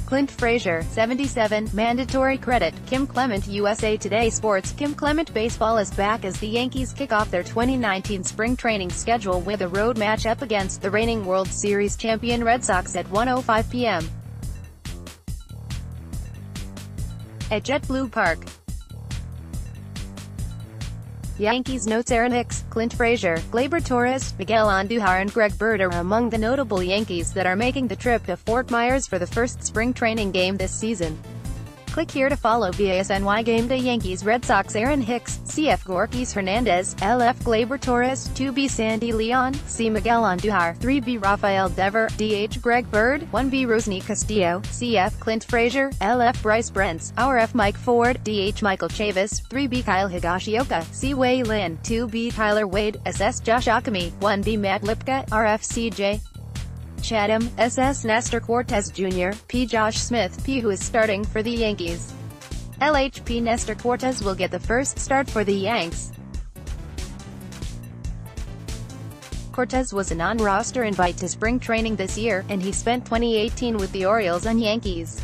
Clint Frazier, 77, mandatory credit. Kim Clement, USA Today Sports. Kim Clement. Baseball is back as the Yankees kick off their 2019 spring training schedule with a road matchup against the reigning World Series champion Red Sox at 1:05 p.m. at JetBlue Park. Yankees notes Aaron Hicks, Clint Frazier, Gleyber Torres, Miguel Andujar and Greg Bird are among the notable Yankees that are making the trip to Fort Myers for the first spring training game this season. Click here to follow BASNY Game Day. Yankees Red Sox. Aaron Hicks, CF Gorkys Hernandez, LF Gleyber Torres, 2B Sandy Leon, C Miguel Andujar, 3B Rafael Dever, DH Greg Bird, 1B Rosny Castillo, CF Clint Frazier, LF Bryce Brents, RF Mike Ford, DH Michael Chavis, 3B Kyle Higashioka, C Wei Lin, 2B Tyler Wade, SS Josh Ockamy, 1B Matt Lipka, RF CJ Chatham, SS Nestor Cortez Jr., P Josh Smith, P who is starting for the Yankees. LHP Nestor Cortez will get the first start for the Yanks. Cortez was a non-roster invite to spring training this year, and he spent 2018 with the Orioles and Yankees.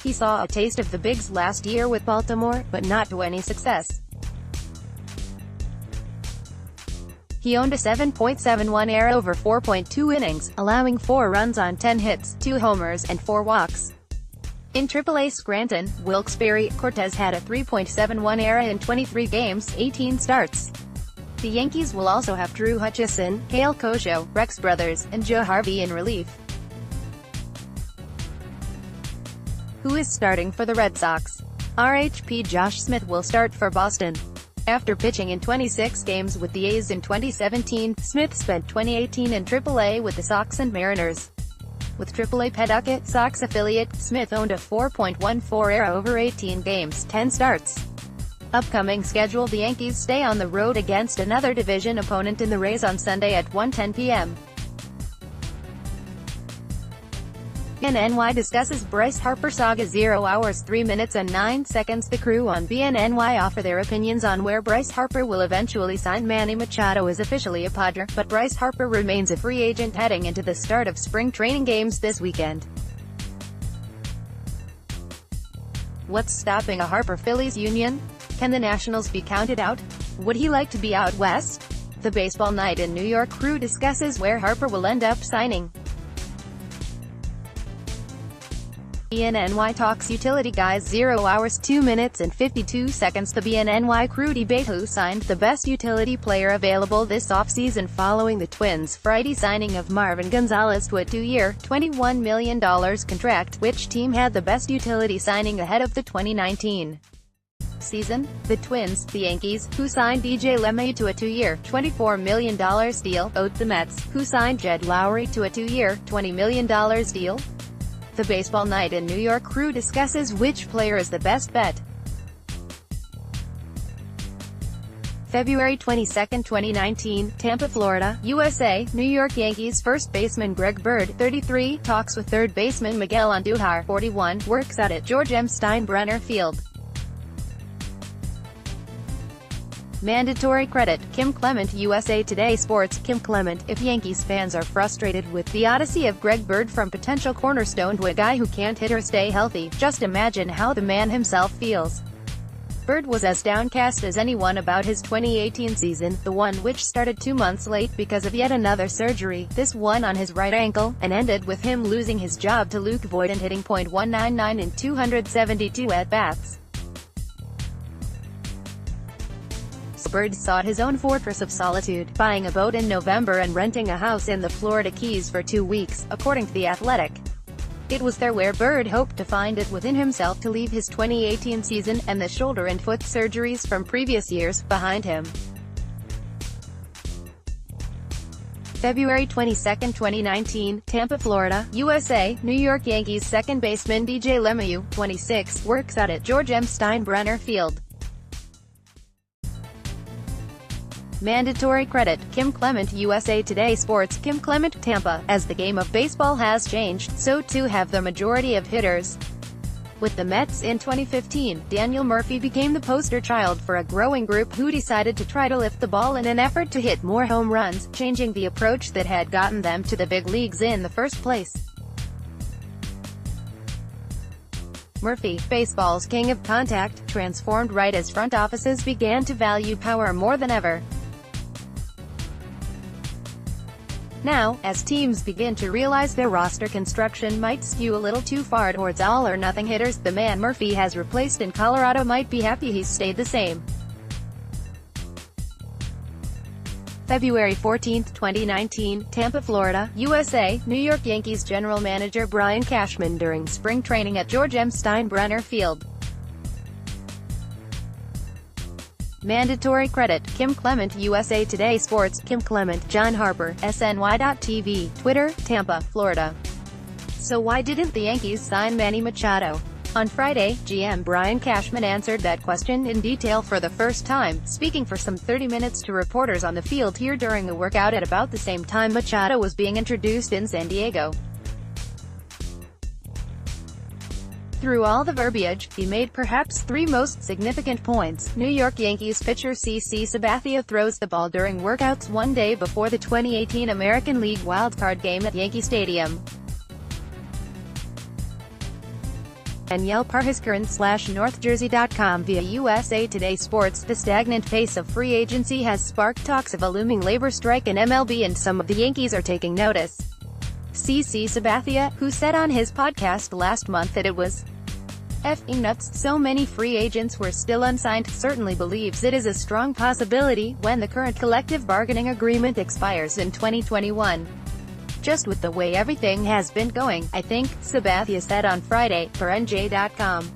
He saw a taste of the bigs last year with Baltimore, but not to any success. He owned a 7.71 ERA over 4.2 innings, allowing 4 runs on 10 hits, 2 homers, and 4 walks. In AAA Scranton, Wilkes-Barre, Cortez had a 3.71 ERA in 23 games, 18 starts. The Yankees will also have Drew Hutchison, Kale Kojo, Rex Brothers, and Joe Harvey in relief. Who is starting for the Red Sox? RHP Josh Smith will start for Boston. After pitching in 26 games with the A's in 2017, Smith spent 2018 in AAA with the Sox and Mariners. With AAA Pawtucket Sox affiliate, Smith owned a 4.14 ERA over 18 games, 10 starts. Upcoming schedule: the Yankees stay on the road against another division opponent in the Rays on Sunday at 1:10 p.m. BNNY discusses Bryce Harper saga. 0 hours 3 minutes and 9 seconds. The crew on BNNY offer their opinions on where Bryce Harper will eventually sign. Manny Machado is officially a Padre, but Bryce Harper remains a free agent heading into the start of spring training games this weekend. What's stopping a Harper-Phillies union? Can the Nationals be counted out? Would he like to be out west? The Baseball Night in New York crew discusses where Harper will end up signing. BNNY talks utility guys. 0 hours 2 minutes and 52 seconds. The BNNY crew debate who signed the best utility player available this offseason following the Twins' Friday signing of Marvin Gonzalez to a 2-year, $21 million contract. Which team had the best utility signing ahead of the 2019 season? The Twins. The Yankees, who signed DJ LeMahieu to a 2-year, $24 million deal. The Mets, who signed Jed Lowry to a 2-year, $20 million deal. The Baseball Night in New York crew discusses which player is the best bet. February 22, 2019, Tampa, Florida, USA. New York Yankees first baseman Greg Bird, 33, talks with third baseman Miguel Andujar, 41, works out at George M. Steinbrenner Field. Mandatory credit. Kim Clement, USA Today Sports. Kim Clement. If Yankees fans are frustrated with the odyssey of Greg Bird from potential cornerstone to a guy who can't hit or stay healthy, just imagine how the man himself feels. Bird was as downcast as anyone about his 2018 season, the one which started 2 months late because of yet another surgery, this one on his right ankle, and ended with him losing his job to Luke Voigt and hitting .199 in 272 at-bats. Bird sought his own fortress of solitude, buying a boat in November and renting a house in the Florida Keys for 2 weeks, according to The Athletic. It was there where Bird hoped to find it within himself to leave his 2018 season, and the shoulder and foot surgeries from previous years, behind him. February 22, 2019, Tampa, Florida, USA. New York Yankees second baseman DJ LeMahieu, 26, works out at George M. Steinbrenner Field. Mandatory credit. Kim Clement, USA Today Sports. Kim Clement, Tampa. As the game of baseball has changed, so too have the majority of hitters. With the Mets in 2015, Daniel Murphy became the poster child for a growing group who decided to try to lift the ball in an effort to hit more home runs, changing the approach that had gotten them to the big leagues in the first place. Murphy, baseball's king of contact, transformed right as front offices began to value power more than ever. Now, as teams begin to realize their roster construction might skew a little too far towards all-or-nothing hitters, the man Murphy has replaced in Colorado might be happy he's stayed the same. February 14, 2019, Tampa, Florida, USA, New York Yankees general manager Brian Cashman during spring training at George M. Steinbrenner Field. Mandatory credit, Kim Clement, USA Today Sports, Kim Clement, John Harper, SNY.TV, Twitter, Tampa, Florida. So why didn't the Yankees sign Manny Machado? On Friday, GM Brian Cashman answered that question in detail for the first time, speaking for some 30 minutes to reporters on the field here during a workout at about the same time Machado was being introduced in San Diego. Through all the verbiage, he made perhaps three most significant points. New York Yankees pitcher CC Sabathia throws the ball during workouts one day before the 2018 American League wildcard game at Yankee Stadium. Danielle Parhaskaran/NorthJersey.com via USA Today Sports. The stagnant pace of free agency has sparked talks of a looming labor strike in MLB, and some of the Yankees are taking notice. CC Sabathia, who said on his podcast last month that it was "effing nuts so many free agents were still unsigned," certainly believes it is a strong possibility when the current collective bargaining agreement expires in 2021. "Just with the way everything has been going, I think," Sabathia said on Friday, for NJ.com.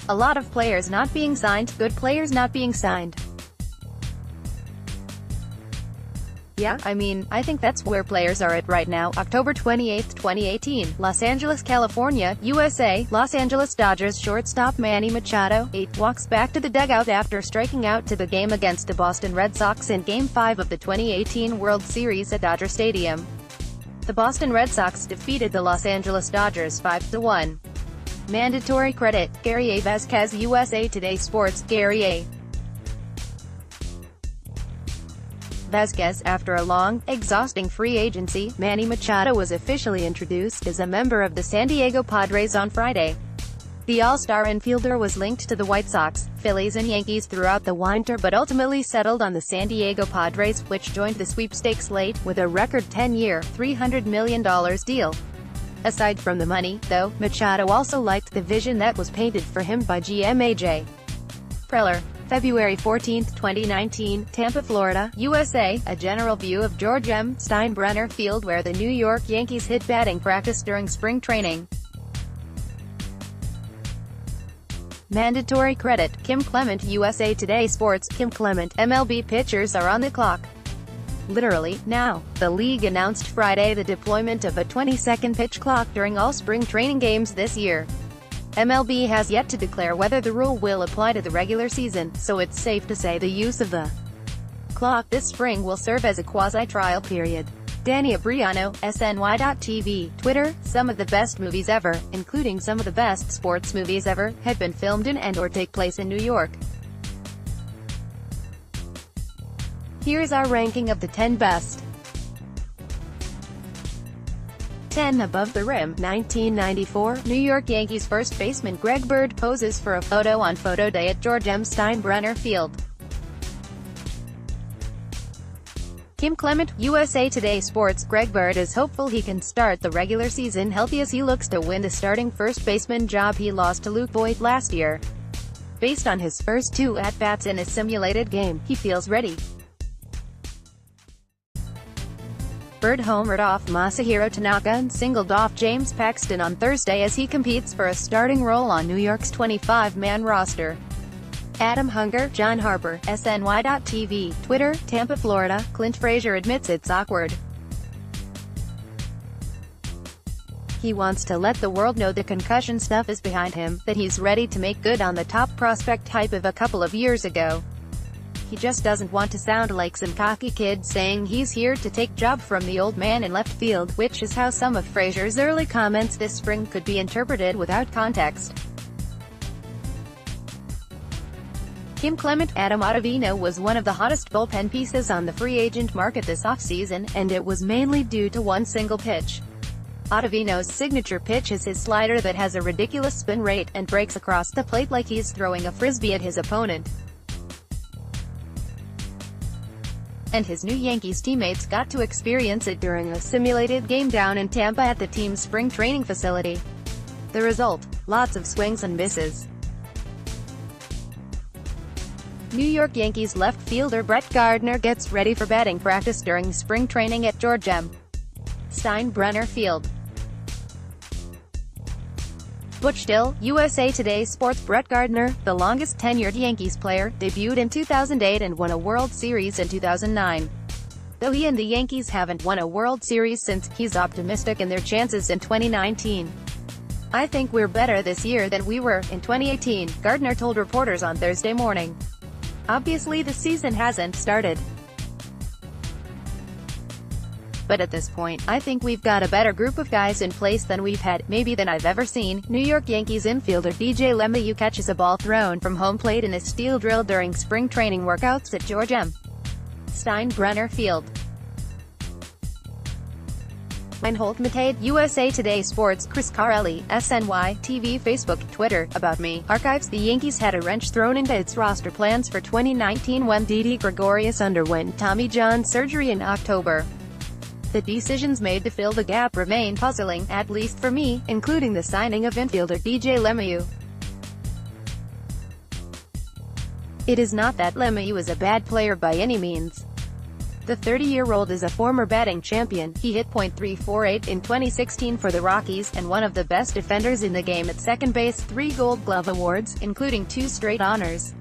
"A lot of players not being signed, good players not being signed. Yeah, I mean, I think that's where players are at right now." October 28, 2018, Los Angeles, California, USA. Los Angeles Dodgers shortstop Manny Machado, 8, walks back to the dugout after striking out to the game against the Boston Red Sox in Game 5 of the 2018 World Series at Dodger Stadium. The Boston Red Sox defeated the Los Angeles Dodgers 5-1. Mandatory credit, Gary A. Vasquez, USA Today Sports, Gary A. Vasquez. After a long, exhausting free agency, Manny Machado was officially introduced as a member of the San Diego Padres on Friday. The All-Star infielder was linked to the White Sox, Phillies and Yankees throughout the winter but ultimately settled on the San Diego Padres, which joined the sweepstakes slate, with a record 10-year, $300 million deal. Aside from the money, though, Machado also liked the vision that was painted for him by GM A.J. Preller. February 14, 2019, Tampa, Florida, USA, a general view of George M. Steinbrenner Field where the New York Yankees hit batting practice during spring training. Mandatory credit, Kim Clement, USA Today Sports, Kim Clement. MLB pitchers are on the clock. Literally, now. The league announced Friday the deployment of a 20-second pitch clock during all spring training games this year. MLB has yet to declare whether the rule will apply to the regular season, so it's safe to say the use of the clock this spring will serve as a quasi-trial period. Danny Abriano, SNY.TV, Twitter. Some of the best movies ever, including some of the best sports movies ever, have been filmed in and/or take place in New York. Here's our ranking of the 10 best. 10. Above the Rim, 1994, New York Yankees first baseman Greg Bird poses for a photo on photo day at George M. Steinbrenner Field. Kim Clement, USA Today Sports. Greg Bird is hopeful he can start the regular season healthy as he looks to win the starting first baseman job he lost to Luke Voit last year. Based on his first 2 at-bats in a simulated game, he feels ready. Bird homered off Masahiro Tanaka and singled off James Paxton on Thursday as he competes for a starting role on New York's 25-man roster. Adam Hunger, John Harper, SNY.TV, Twitter, Tampa, Florida. Clint Frazier admits it's awkward. He wants to let the world know the concussion stuff is behind him, that he's ready to make good on the top prospect hype of a couple of years ago. He just doesn't want to sound like some cocky kid saying he's here to take job from the old man in left field, which is how some of Frazier's early comments this spring could be interpreted without context. Kim Clement. Adam Ottavino was one of the hottest bullpen pieces on the free agent market this offseason, and it was mainly due to one single pitch. Ottavino's signature pitch is his slider that has a ridiculous spin rate, and breaks across the plate like he's throwing a frisbee at his opponent. And his new Yankees teammates got to experience it during a simulated game down in Tampa at the team's spring training facility. The result? Lots of swings and misses. New York Yankees left fielder Brett Gardner gets ready for batting practice during spring training at George M. Steinbrenner Field. Butch Dill, USA Today Sports. Brett Gardner, the longest-tenured Yankees player, debuted in 2008 and won a World Series in 2009. Though he and the Yankees haven't won a World Series since, he's optimistic in their chances in 2019. "I think we're better this year than we were in 2018, Gardner told reporters on Thursday morning. "Obviously the season hasn't started. But at this point, I think we've got a better group of guys in place than we've had, maybe than I've ever seen." New York Yankees infielder DJ LeMahieu catches a ball thrown from home plate in a steel drill during spring training workouts at George M. Steinbrenner Field. Reinhold Matade, USA Today Sports. Chris Carelli, SNY, TV, Facebook, Twitter. About me. Archives. The Yankees had a wrench thrown into its roster plans for 2019 when Didi Gregorius underwent Tommy John surgery in October. The decisions made to fill the gap remain puzzling, at least for me, including the signing of infielder DJ LeMahieu. It is not that LeMahieu is a bad player by any means. The 30-year-old is a former batting champion. He hit .348 in 2016 for the Rockies, and one of the best defenders in the game at second base, 3 Gold Glove awards, including 2 straight honors.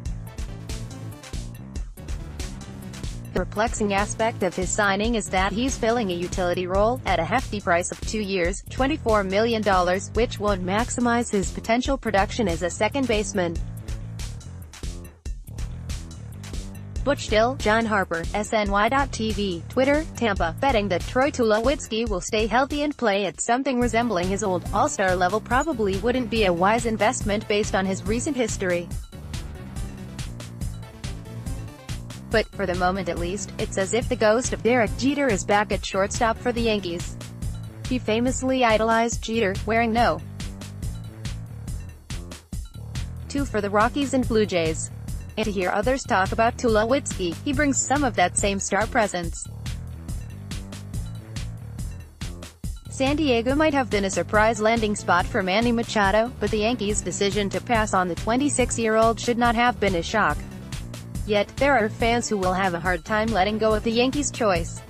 The perplexing aspect of his signing is that he's filling a utility role, at a hefty price of 2 years, $24 million, which won't maximize his potential production as a second baseman. Butch Dill, John Harper, SNY.TV, Twitter, Tampa, betting that Troy Tulowitzki will stay healthy and play at something resembling his old All-Star level probably wouldn't be a wise investment based on his recent history. But, for the moment at least, it's as if the ghost of Derek Jeter is back at shortstop for the Yankees. He famously idolized Jeter, wearing No. 2 for the Rockies and Blue Jays. And to hear others talk about Tulowitzki, he brings some of that same star presence. San Diego might have been a surprise landing spot for Manny Machado, but the Yankees' decision to pass on the 26-year-old should not have been a shock. Yet, there are fans who will have a hard time letting go of the Yankees' choice.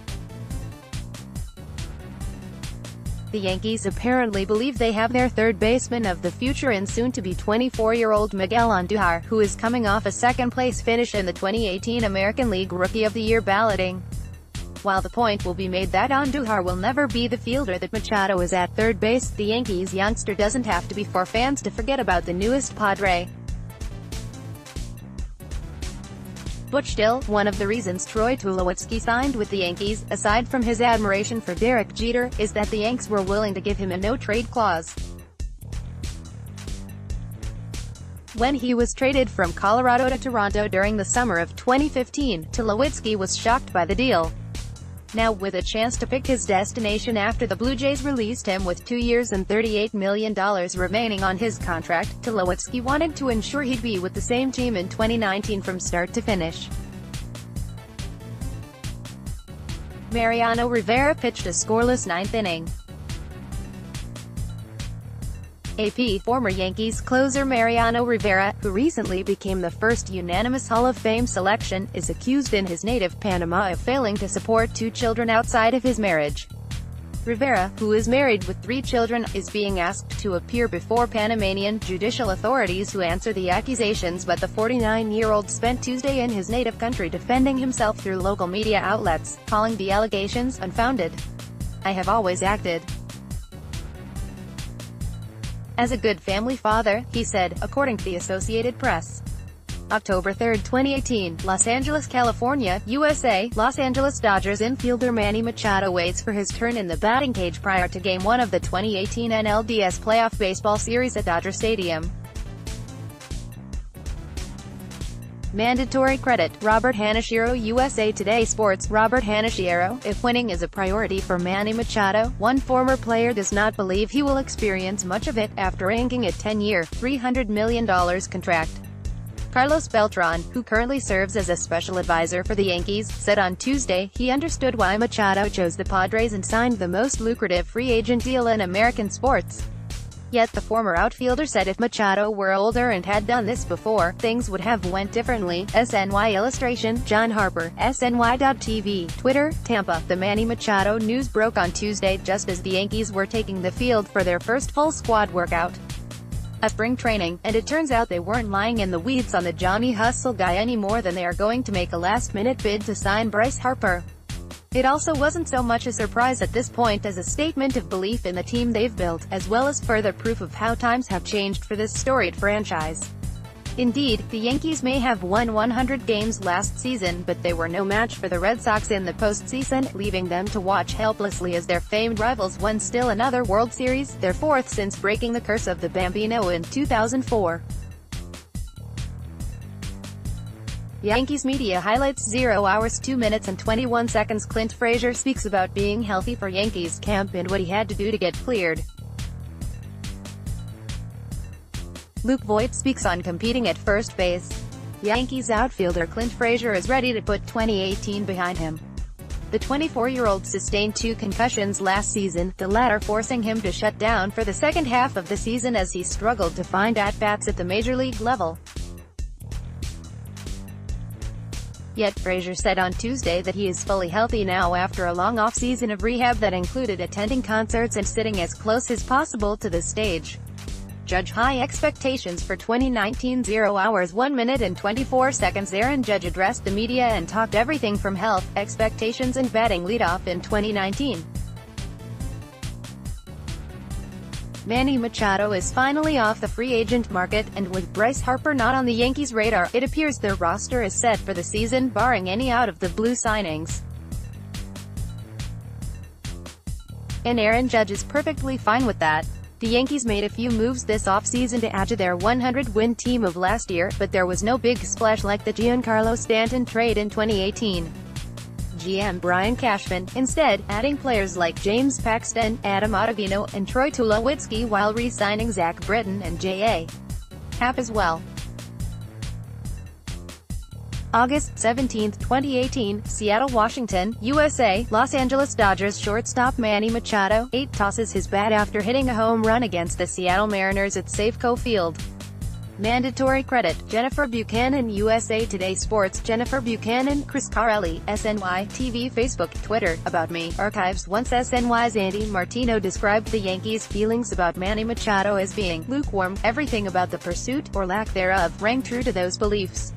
The Yankees apparently believe they have their third baseman of the future in soon-to-be 24-year-old Miguel Andujar, who is coming off a second-place finish in the 2018 American League Rookie of the Year balloting. While the point will be made that Andujar will never be the fielder that Machado is at third base, the Yankees' youngster doesn't have to be for fans to forget about the newest Padre. Butch Dill, one of the reasons Troy Tulowitzki signed with the Yankees, aside from his admiration for Derek Jeter, is that the Yanks were willing to give him a no-trade clause. When he was traded from Colorado to Toronto during the summer of 2015, Tulowitzki was shocked by the deal. Now, with a chance to pick his destination after the Blue Jays released him with 2 years and $38 million remaining on his contract, Tulowitzki wanted to ensure he'd be with the same team in 2019 from start to finish. Mariano Rivera pitched a scoreless ninth inning. AP, former Yankees closer Mariano Rivera, who recently became the first unanimous Hall of Fame selection, is accused in his native Panama of failing to support 2 children outside of his marriage. Rivera, who is married with 3 children, is being asked to appear before Panamanian judicial authorities to answer the accusations, but the 49-year-old spent Tuesday in his native country defending himself through local media outlets, calling the allegations unfounded. "I have always acted as a good family father," he said, according to the Associated Press. October 3, 2018, Los Angeles, California, USA. Los Angeles Dodgers infielder Manny Machado waits for his turn in the batting cage prior to Game 1 of the 2018 NLDS Playoff Baseball Series at Dodger Stadium. Mandatory credit, Robert Hanashiro. USA Today Sports. Robert Hanashiro, if winning is a priority for Manny Machado, one former player does not believe he will experience much of it, after inking a 10-year, $300 million contract. Carlos Beltran, who currently serves as a special advisor for the Yankees, said on Tuesday he understood why Machado chose the Padres and signed the most lucrative free agent deal in American sports. Yet the former outfielder said if Machado were older and had done this before, things would have went differently. SNY illustration, John Harper, SNY.TV, Twitter, Tampa. The Manny Machado news broke on Tuesday just as the Yankees were taking the field for their first full squad workout at spring training, and it turns out they weren't lying in the weeds on the Johnny Hustle guy any more than they are going to make a last-minute bid to sign Bryce Harper. It also wasn't so much a surprise at this point as a statement of belief in the team they've built, as well as further proof of how times have changed for this storied franchise. Indeed, the Yankees may have won 100 games last season, but they were no match for the Red Sox in the postseason, leaving them to watch helplessly as their famed rivals won still another World Series, their fourth since breaking the curse of the Bambino in 2004. Yankees media highlights 0 hours 2 minutes and 21 seconds. Clint Frazier speaks about being healthy for Yankees camp and what he had to do to get cleared. Luke Voit speaks on competing at first base. Yankees outfielder Clint Frazier is ready to put 2018 behind him. The 24-year-old sustained 2 concussions last season, the latter forcing him to shut down for the second half of the season as he struggled to find at-bats at the major league level. Yet Frazier said on Tuesday that he is fully healthy now after a long off-season of rehab that included attending concerts and sitting as close as possible to the stage. Judge high expectations for 2019. 0 hours 1 minute and 24 seconds. Aaron Judge addressed the media and talked everything from health, expectations and batting leadoff in 2019. Manny Machado is finally off the free agent market, and with Bryce Harper not on the Yankees' radar, it appears their roster is set for the season, barring any out-of-the-blue signings. And Aaron Judge is perfectly fine with that. The Yankees made a few moves this offseason to add to their 100-win team of last year, but there was no big splash like the Giancarlo Stanton trade in 2018. GM Brian Cashman, instead, adding players like James Paxton, Adam Ottavino, and Troy Tulowitzki while re-signing Zach Britton and J.A. Happ as well. August 17, 2018, Seattle, Washington, USA. Los Angeles Dodgers shortstop Manny Machado, 8, tosses his bat after hitting a home run against the Seattle Mariners at Safeco Field. Mandatory credit, Jennifer Buchanan. USA Today Sports. Jennifer Buchanan, Chris Carelli, SNY, TV, Facebook, Twitter. About Me, archives. Once SNY's Andy Martino described the Yankees' feelings about Manny Machado as being lukewarm. Everything about the pursuit, or lack thereof, rang true to those beliefs.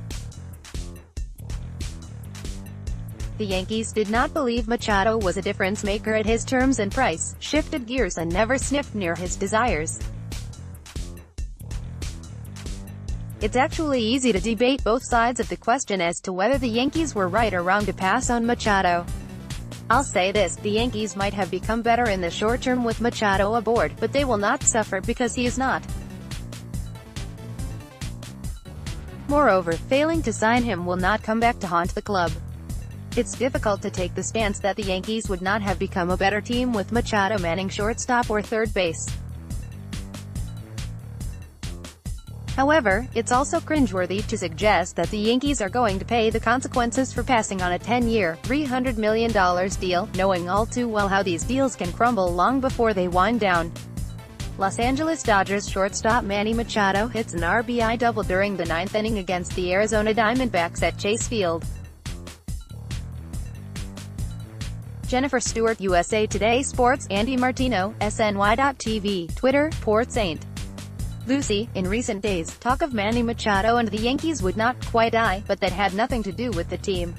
The Yankees did not believe Machado was a difference maker at his terms and price, shifted gears and never sniffed near his desires. It's actually easy to debate both sides of the question as to whether the Yankees were right or wrong to pass on Machado. I'll say this, the Yankees might have become better in the short term with Machado aboard, but they will not suffer because he is not. Moreover, failing to sign him will not come back to haunt the club. It's difficult to take the stance that the Yankees would not have become a better team with Machado manning shortstop or third base. However, it's also cringeworthy to suggest that the Yankees are going to pay the consequences for passing on a 10-year, $300 million deal, knowing all too well how these deals can crumble long before they wind down. Los Angeles Dodgers shortstop Manny Machado hits an RBI double during the 9th inning against the Arizona Diamondbacks at Chase Field. Jennifer Stewart. USA Today Sports. Andy Martino, SNY.TV, Twitter, Port St. Lucie. In recent days, talk of Manny Machado and the Yankees would not quite die, but that had nothing to do with the team.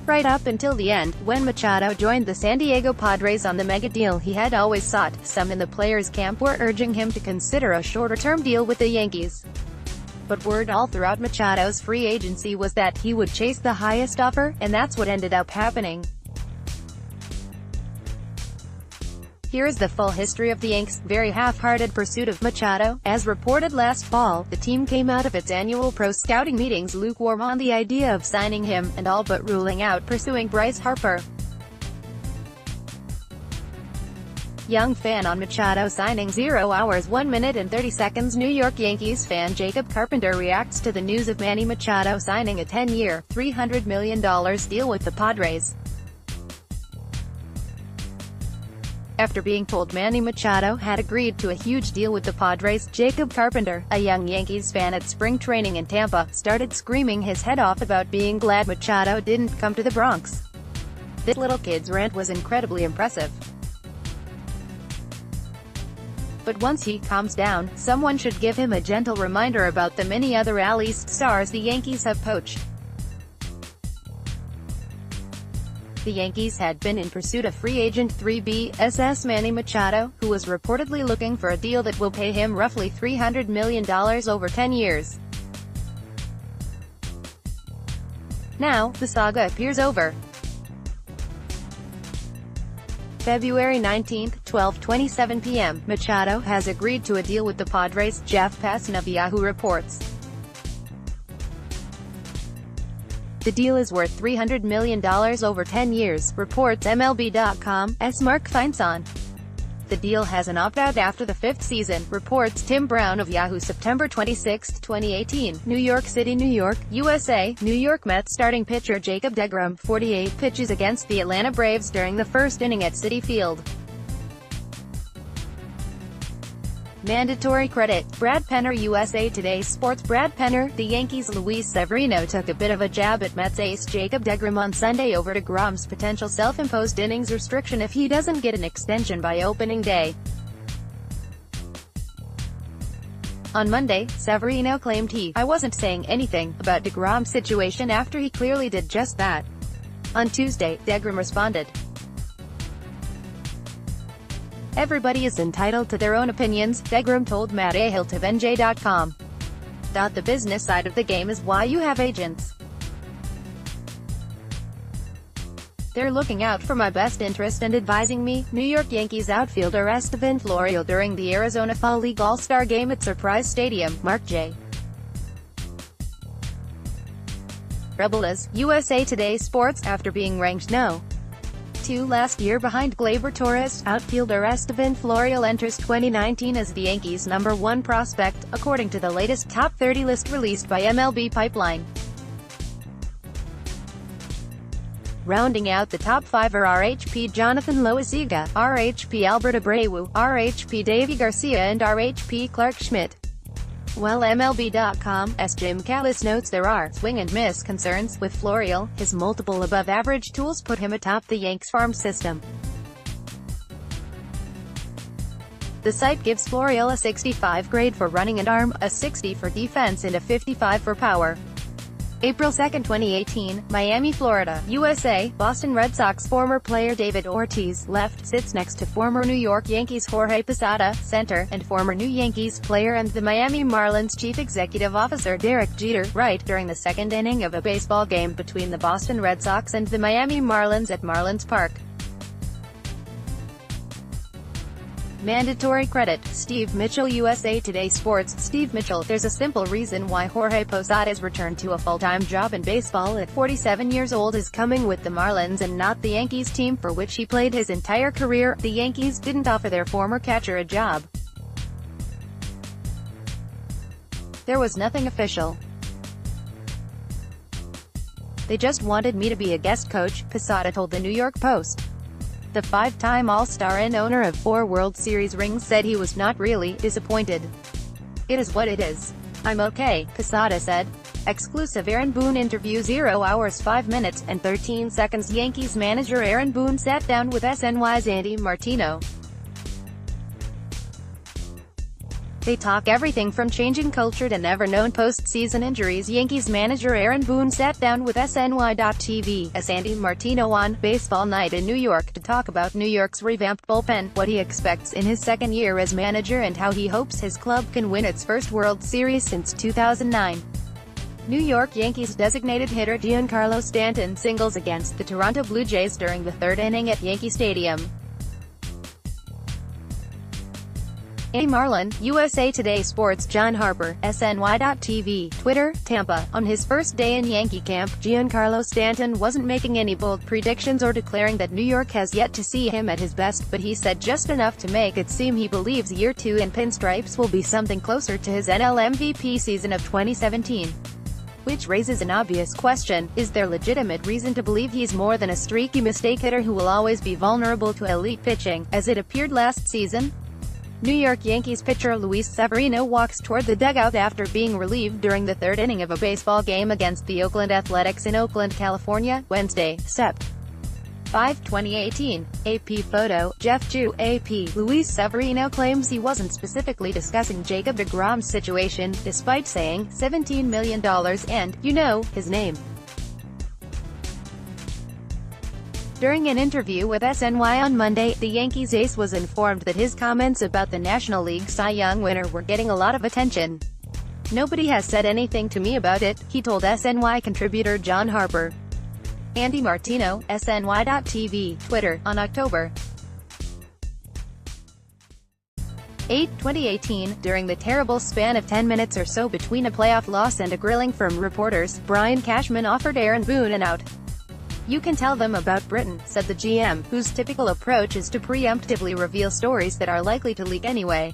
Right up until the end, when Machado joined the San Diego Padres on the mega deal he had always sought, some in the players' camp were urging him to consider a shorter-term deal with the Yankees. But word all throughout Machado's free agency was that he would chase the highest offer, and that's what ended up happening. Here is the full history of the Yanks' very half-hearted pursuit of Machado. As reported last fall, the team came out of its annual pro scouting meetings lukewarm on the idea of signing him, and all but ruling out pursuing Bryce Harper. Young fan on Machado signing 0 hours 1 minute and 30 seconds. New York Yankees fan Jacob Carpenter reacts to the news of Manny Machado signing a 10-year, $300 million deal with the Padres. After being told Manny Machado had agreed to a huge deal with the Padres, Jacob Carpenter, a young Yankees fan at spring training in Tampa, started screaming his head off about being glad Machado didn't come to the Bronx. This little kid's rant was incredibly impressive. But once he calms down, someone should give him a gentle reminder about the many other AL East stars the Yankees have poached. The Yankees had been in pursuit of free agent 3BSS Manny Machado, who was reportedly looking for a deal that will pay him roughly $300 million over 10 years. Now, the saga appears over. February 19, 12:27 p.m., Machado has agreed to a deal with the Padres, Jeff Passan of Yahoo reports. The deal is worth $300 million over 10 years, reports MLB.com's Mark Feinson. The deal has an opt-out after the 5th season, reports Tim Brown of Yahoo. September 26, 2018, New York City, New York, USA. New York Mets starting pitcher Jacob deGrom, 48 pitches against the Atlanta Braves during the first inning at Citi Field. Mandatory credit. Brad Penner. USA Today Sports. Brad Penner, the Yankees' Luis Severino took a bit of a jab at Mets ace Jacob deGrom on Sunday over deGrom's potential self-imposed innings restriction if he doesn't get an extension by opening day. On Monday, Severino claimed I wasn't saying anything about deGrom's situation after he clearly did just that. On Tuesday, deGrom responded, "Everybody is entitled to their own opinions," deGrom told Matt Ahilt of NJ.com. The business side of the game is why you have agents. They're looking out for my best interest and advising me. New York Yankees outfielder Estevan Florial during the Arizona Fall League All-Star Game at Surprise Stadium, Mark J. Rebels. USA Today Sports. After being ranked No. 2 last year behind Gleyber Torres, outfielder Estevan Florial enters 2019 as the Yankees' #1 prospect, according to the latest Top 30 list released by MLB Pipeline. Rounding out the top 5 are RHP Jonathan Loaisiga, RHP Albert Abreu, RHP Davy Garcia and RHP Clark Schmidt. While MLB.com's Jim Callis notes there are swing-and-miss concerns with Florial, his multiple above-average tools put him atop the Yanks farm system. The site gives Florial a 65 grade for running and arm, a 60 for defense and a 55 for power. April 2, 2018, Miami, Florida, USA. Boston Red Sox former player David Ortiz, left, sits next to former New York Yankees Jorge Posada, center, and former New Yankees player and the Miami Marlins chief executive officer Derek Jeter, right, during the second inning of a baseball game between the Boston Red Sox and the Miami Marlins at Marlins Park. Mandatory credit. Steve Mitchell. USA Today Sports. Steve Mitchell. There's a simple reason why Jorge Posada's return to a full-time job in baseball at 47 years old is coming with the Marlins and not the Yankees team for which he played his entire career. The Yankees didn't offer their former catcher a job. There was nothing official. They just wanted me to be a guest coach, Posada told the New York Post. The 5-time All-Star and owner of 4 World Series rings said he was not really disappointed. "It is what it is. I'm okay," Posada said. Exclusive Aaron Boone interview. 0 hours 5 minutes and 13 seconds. Yankees manager Aaron Boone sat down with SNY's Andy Martino. They talk everything from changing culture to never-known postseason injuries. Yankees manager Aaron Boone sat down with SNY.TV's Andy Martino on Baseball Night in New York to talk about New York's revamped bullpen, what he expects in his second year as manager and how he hopes his club can win its first World Series since 2009. New York Yankees designated hitter Giancarlo Stanton singles against the Toronto Blue Jays during the third inning at Yankee Stadium. A. Marlin, USA Today Sports. John Harper, SNY.TV, Twitter, Tampa. On his first day in Yankee camp, Giancarlo Stanton wasn't making any bold predictions or declaring that New York has yet to see him at his best, but he said just enough to make it seem he believes year 2 in pinstripes will be something closer to his NL MVP season of 2017. Which raises an obvious question: is there legitimate reason to believe he's more than a streaky mistake hitter who will always be vulnerable to elite pitching, as it appeared last season? New York Yankees pitcher Luis Severino walks toward the dugout after being relieved during the third inning of a baseball game against the Oakland Athletics in Oakland, California, Wednesday, Sept. 5, 2018. AP photo, Jeff Ju. AP. Luis Severino claims he wasn't specifically discussing Jacob deGrom's situation, despite saying $17 million and, you know, his name. During an interview with SNY on Monday, the Yankees ace was informed that his comments about the National League Cy Young winner were getting a lot of attention. "Nobody has said anything to me about it," he told SNY contributor John Harper. Andy Martino, SNY.TV, Twitter, on October 8, 2018, during the terrible span of 10 minutes or so between a playoff loss and a grilling from reporters, Brian Cashman offered Aaron Boone an out. "You can tell them about Britain," said the GM, whose typical approach is to preemptively reveal stories that are likely to leak anyway.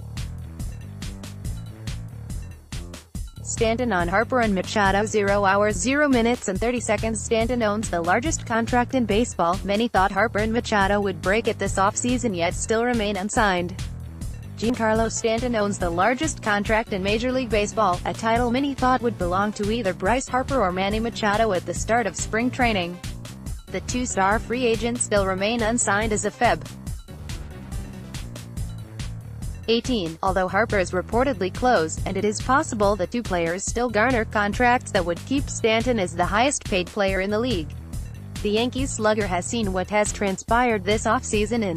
Stanton on Harper and Machado. 0 hours 0 minutes and 30 seconds. Stanton owns the largest contract in baseball. Many thought Harper and Machado would break it this offseason yet still remain unsigned. Giancarlo Stanton owns the largest contract in Major League Baseball, a title many thought would belong to either Bryce Harper or Manny Machado at the start of spring training. The two-star free agent still remain unsigned as of Feb. 18, although Harper is reportedly close, and it is possible the two players still garner contracts that would keep Stanton as the highest-paid player in the league. The Yankees slugger has seen what has transpired this offseason in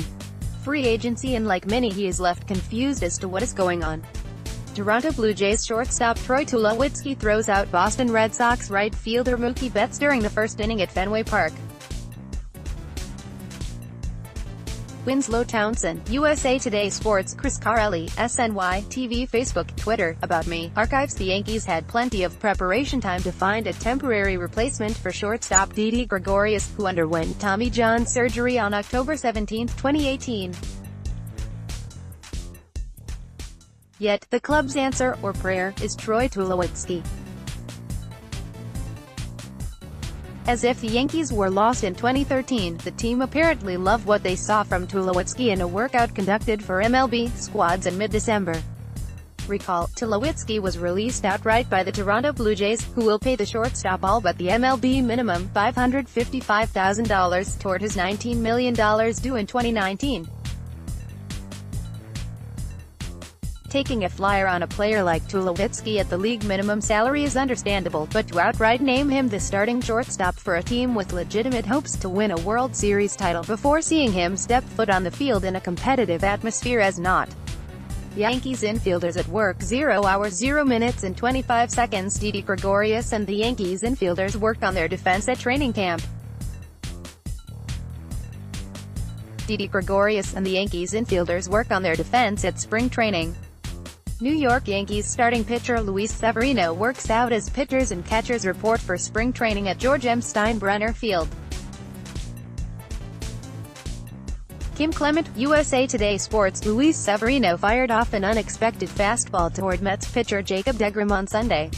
free agency, and like many he is left confused as to what is going on. Toronto Blue Jays shortstop Troy Tulowitzki throws out Boston Red Sox right fielder Mookie Betts during the first inning at Fenway Park. Winslow Townsend, USA Today Sports. Chris Carelli, SNY, TV, Facebook, Twitter. About me. Archives. The Yankees had plenty of preparation time to find a temporary replacement for shortstop Didi Gregorius, who underwent Tommy John surgery on October 17, 2018. Yet, the club's answer, or prayer, is Troy Tulowitzki. As if the Yankees were lost in 2013, the team apparently loved what they saw from Tulowitzki in a workout conducted for MLB squads in mid-December. Recall, Tulowitzki was released outright by the Toronto Blue Jays, who will pay the shortstop all but the MLB minimum, $555,000, toward his $19 million due in 2019. Taking a flyer on a player like Tulowitzki at the league minimum salary is understandable, but to outright name him the starting shortstop for a team with legitimate hopes to win a World Series title before seeing him step foot on the field in a competitive atmosphere is not. Yankees infielders at work. 0 hours 0 minutes and 25 seconds. Didi Gregorius and the Yankees infielders worked on their defense at training camp. Didi Gregorius and the Yankees infielders work on their defense at spring training. New York Yankees starting pitcher Luis Severino works out as pitchers and catchers report for spring training at George M. Steinbrenner Field. Kim Clement, USA Today Sports. Luis Severino fired off an unexpected fastball toward Mets pitcher Jacob deGrom on Sunday.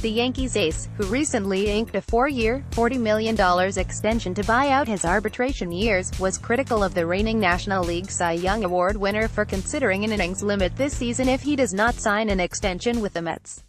The Yankees ace, who recently inked a 4-year, $40 million extension to buy out his arbitration years, was critical of the reigning National League Cy Young Award winner for considering an innings limit this season if he does not sign an extension with the Mets.